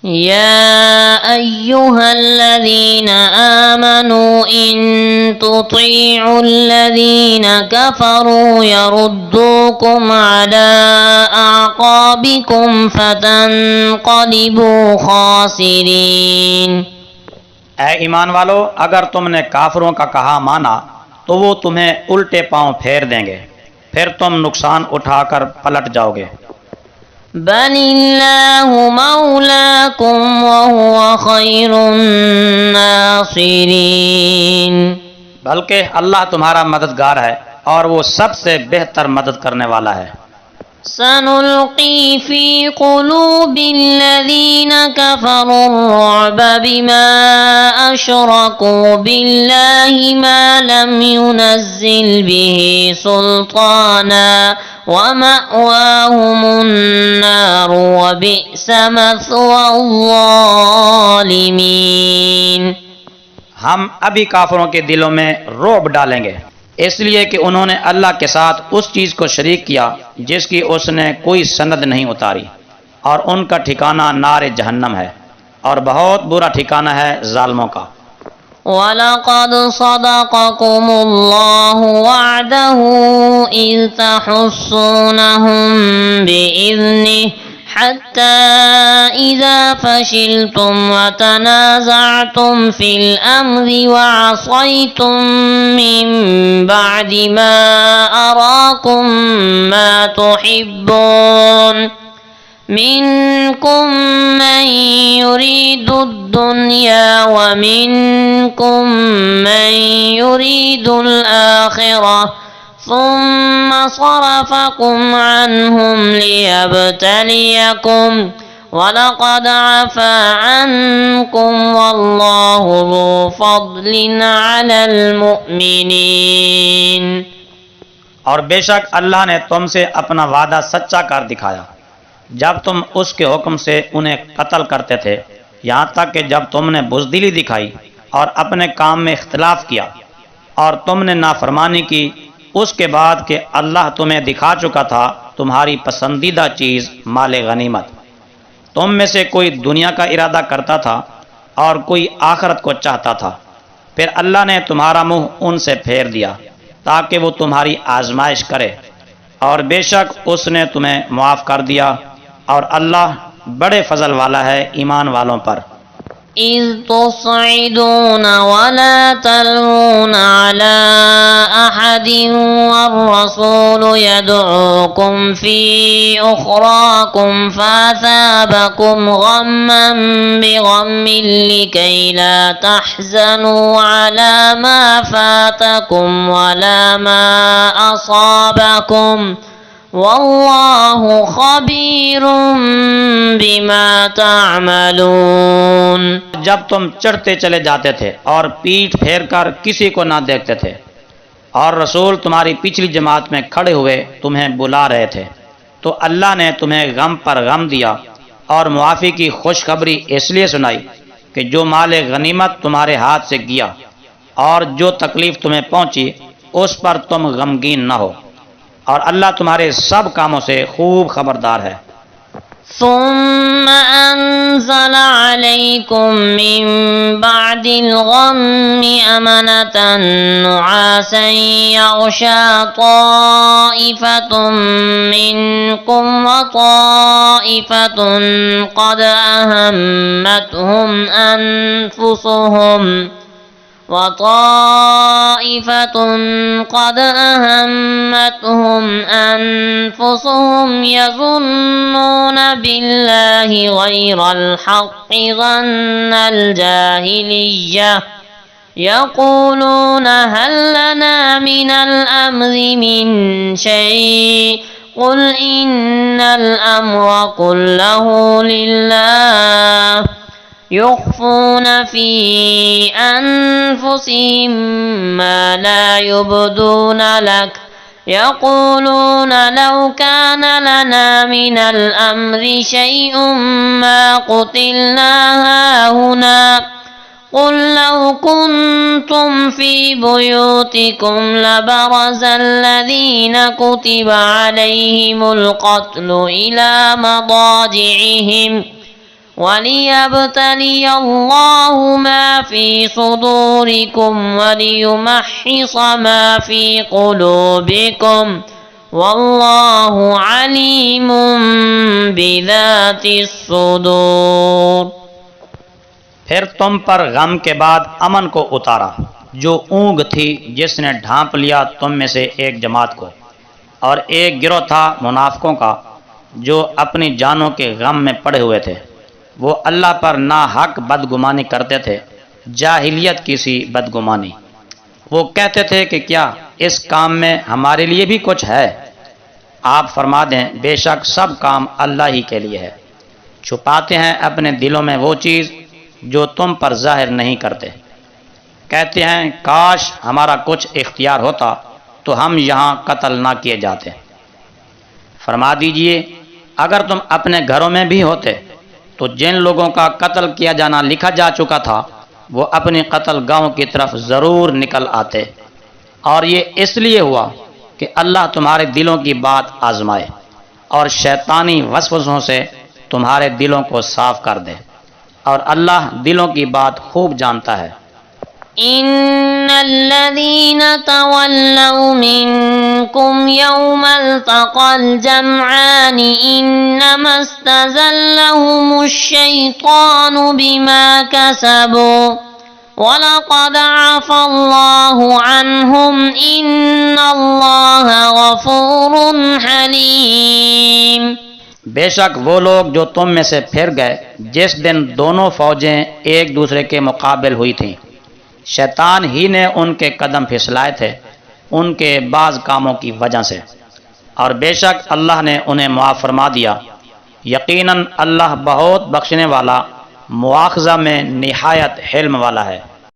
يا أيها الذين آمنوا إن تطيعوا الذين كفروا يردوكم على أعقابكم فتنقلبوا خاسرين۔ اے ایمان والو، اگر تم نے کافروں کا کہا مانا تو وہ تمہیں الٹے پاؤں پھیر دیں گے، پھر تم نقصان اٹھا کر پلٹ جاؤ گے۔ بل اللہ مولاکم وہو خیر الناصرین، بلکہ اللہ تمہارا مددگار ہے اور وہ سب سے بہتر مدد کرنے والا ہے۔ سنلقی فی قلوب الذین کفروا الرعب بما اشرکوا باللہ ما لم ينزل به سلطانا ومأواهم النار وبئس مثوى الظالمین۔ ہم ابھی کافروں کے دلوں میں رعب ڈالیں گے، اس لیے کہ انہوں نے اللہ کے ساتھ اس چیز کو شریک کیا جس کی اس نے کوئی سند نہیں اتاری، اور ان کا ٹھکانہ نار جہنم ہے، اور بہت برا ٹھکانہ ہے ظالموں کا۔ وَلَقَدْ صَدَقَكُمُ اللَّهُ وَعْدَهُ إِذْ تَحُسُّونَهُم بِإِذْنِهِ حَتَّى إِذَا فَشِلْتُمْ وَتَنَازَعْتُمْ فِي الْأَمْرِ وَعَصَيْتُمْ مِنْ بَعْدِ مَا أَرَاكُمْ مَا تُحِبُّونَ منكم من يريد الدنيا ومنكم من يريد الآخرة ثم صرفكم عنهم ليبتليكم وَلَقَدْ عَفَا عَنْكُمْ وَاللَّهُ ذُو فَضْلٍ عَلَى الْمُؤْمِنِينَ۔ اور بے شک اللہ نے تم سے اپنا وعدہ سچا کر دکھایا جب تم اس کے حکم سے انہیں قتل کرتے تھے، یہاں تک کہ جب تم نے بزدلی دکھائی اور اپنے کام میں اختلاف کیا اور تم نے نافرمانی کی، اس کے بعد کہ اللہ تمہیں دکھا چکا تھا تمہاری پسندیدہ چیز مال غنیمت۔ تم میں سے کوئی دنیا کا ارادہ کرتا تھا اور کوئی آخرت کو چاہتا تھا، پھر اللہ نے تمہارا منہ ان سے پھیر دیا تاکہ وہ تمہاری آزمائش کرے، اور بے شک اس نے تمہیں معاف کر دیا، اور اللہ بڑے فضل والا ہے ایمان والوں پر۔ إِذْ تُصْعِدُونَ وَلَا تَلْوُونَ عَلَىٰ أَحَدٍ وَالرَّسُولُ يَدْعُوكُمْ فِي أُخْرَاكُمْ فَأَثَابَكُمْ غَمًّا بِغَمٍّ لِكَيْ لَا تَحْزَنُوا عَلَىٰ مَا فَاتَكُمْ وَلَا مَا أَصَابَكُمْ واللہ خبیر بما تعملون۔ جب تم چڑھتے چلے جاتے تھے اور پیٹھ پھیر کر کسی کو نہ دیکھتے تھے، اور رسول تمہاری پچھلی جماعت میں کھڑے ہوئے تمہیں بلا رہے تھے، تو اللہ نے تمہیں غم پر غم دیا اور معافی کی خوشخبری اس لیے سنائی کہ جو مال غنیمت تمہارے ہاتھ سے گیا اور جو تکلیف تمہیں پہنچی اس پر تم غمگین نہ ہو، اور اللہ تمہارے سب کاموں سے خوب خبردار ہے۔ ثم انزل عليكم من بعد الغم أمنة نعاسا يغشى طائفة منكم وطائفة قد أهمتهم أنفسهم يظنون بالله غير الحق ظن الجاهلية يقولون هل لنا من الأمر من شيء قل إن الأمر كله لله يخفون في أنفسهم ما لا يبدون لك يقولون لو كان لنا من الأمر شيء ما قتلنا هاهنا قل لو كنتم في بيوتكم لبرز الذين كتب عليهم القتل إلى مضاجعهم وَلِيَبْتَلِيَ اللَّهُ مَا فِي صُدُورِكُمْ وَلِيُمَحِّصَ مَا فِي قُلُوبِكُمْ وَاللَّهُ عَلِيمٌ بِذَاتِ الصُّدُورِ۔ پھر تم پر غم کے بعد امن کو اتارا، جو اونگ تھی جس نے ڈھانپ لیا تم میں سے ایک جماعت کو، اور ایک گروہ تھا منافقوں کا جو اپنی جانوں کے غم میں پڑے ہوئے تھے۔ وہ اللہ پر ناحق بدگمانی کرتے تھے، جاہلیت کی سی بدگمانی۔ وہ کہتے تھے کہ کیا اس کام میں ہمارے لیے بھی کچھ ہے؟ آپ فرما دیں بے شک سب کام اللہ ہی کے لیے ہے۔ چھپاتے ہیں اپنے دلوں میں وہ چیز جو تم پر ظاہر نہیں کرتے۔ کہتے ہیں کاش ہمارا کچھ اختیار ہوتا تو ہم یہاں قتل نہ کیے جاتے۔ فرما دیجئے اگر تم اپنے گھروں میں بھی ہوتے تو جن لوگوں کا قتل کیا جانا لکھا جا چکا تھا وہ اپنی قتل گاہوں کی طرف ضرور نکل آتے، اور یہ اس لیے ہوا کہ اللہ تمہارے دلوں کی بات آزمائے اور شیطانی وسوسوں سے تمہارے دلوں کو صاف کر دے، اور اللہ دلوں کی بات خوب جانتا ہے۔ إن الذين تولوا منكم يوم التقى الجمعان إنما استزلهم الشيطان بما كسبوا وَلَقَدْ عَفَا اللَّهُ عَنْهُمْ إِنَّ اللَّهَ غَفُورٌ حَلِيمٌ۔ بے شک وہ لوگ جو تم میں سے پھر گئے جس دن دونوں فوجیں ایک دوسرے کے مقابل ہوئی تھیں، شیطان ہی نے ان کے قدم پھسلائے تھے ان کے بعض کاموں کی وجہ سے، اور بے شک اللہ نے انہیں معاف فرما دیا۔ یقیناً اللہ بہت بخشنے والا، مواخذہ میں نہایت حلم والا ہے۔